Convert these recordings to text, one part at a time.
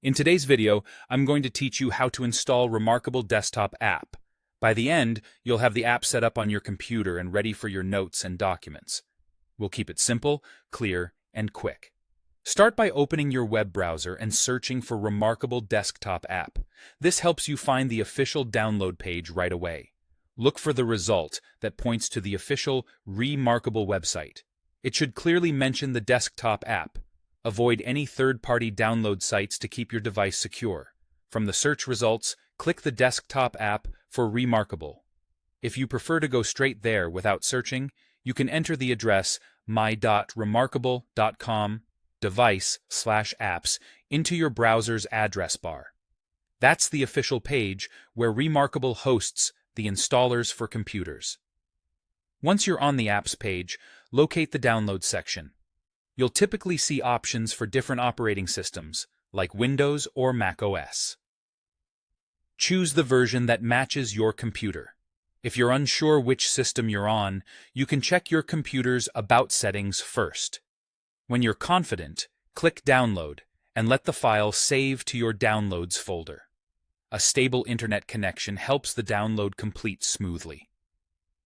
In today's video, I'm going to teach you how to install Remarkable Desktop app. By the end, you'll have the app set up on your computer and ready for your notes and documents. We'll keep it simple, clear, and quick. Start by opening your web browser and searching for Remarkable Desktop app. This helps you find the official download page right away. Look for the result that points to the official Remarkable website. It should clearly mention the desktop app. Avoid any third-party download sites to keep your device secure. From the search results, click the desktop app for Remarkable. If you prefer to go straight there without searching, you can enter the address my.remarkable.com device/apps into your browser's address bar. That's the official page where Remarkable hosts the installers for computers. Once you're on the apps page, locate the download section. You'll typically see options for different operating systems, like Windows or Mac OS. Choose the version that matches your computer. If you're unsure which system you're on, you can check your computer's About settings first. When you're confident, click Download and let the file save to your Downloads folder. A stable internet connection helps the download complete smoothly.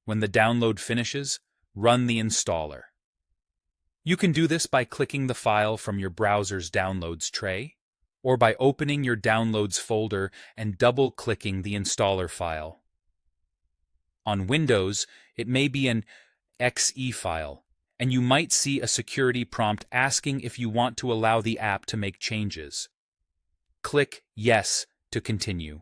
When the download finishes, run the installer. You can do this by clicking the file from your browser's Downloads tray, or by opening your Downloads folder and double-clicking the installer file. On Windows, it may be an .exe file, and you might see a security prompt asking if you want to allow the app to make changes. Click Yes to continue.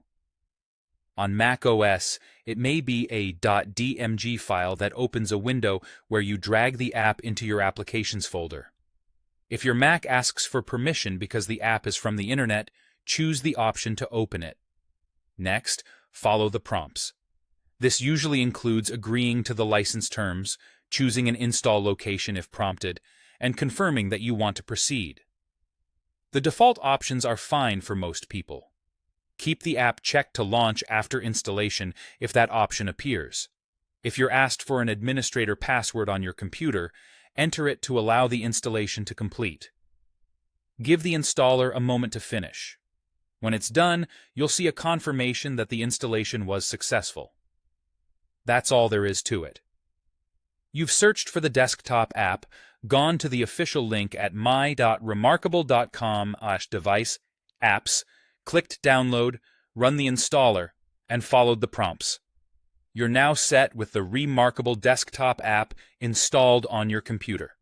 On Mac OS, it may be a .dmg file that opens a window where you drag the app into your Applications folder. If your Mac asks for permission because the app is from the internet, choose the option to open it. Next, follow the prompts. This usually includes agreeing to the license terms, choosing an install location if prompted, and confirming that you want to proceed. The default options are fine for most people. Keep the app checked to launch after installation if that option appears. If you're asked for an administrator password on your computer, enter it to allow the installation to complete. Give the installer a moment to finish. When it's done, you'll see a confirmation that the installation was successful. That's all there is to it. You've searched for the desktop app, gone to the official link at my.remarkable.com/device/apps, clicked Download, run the installer, and followed the prompts. You're now set with the Remarkable Desktop app installed on your computer.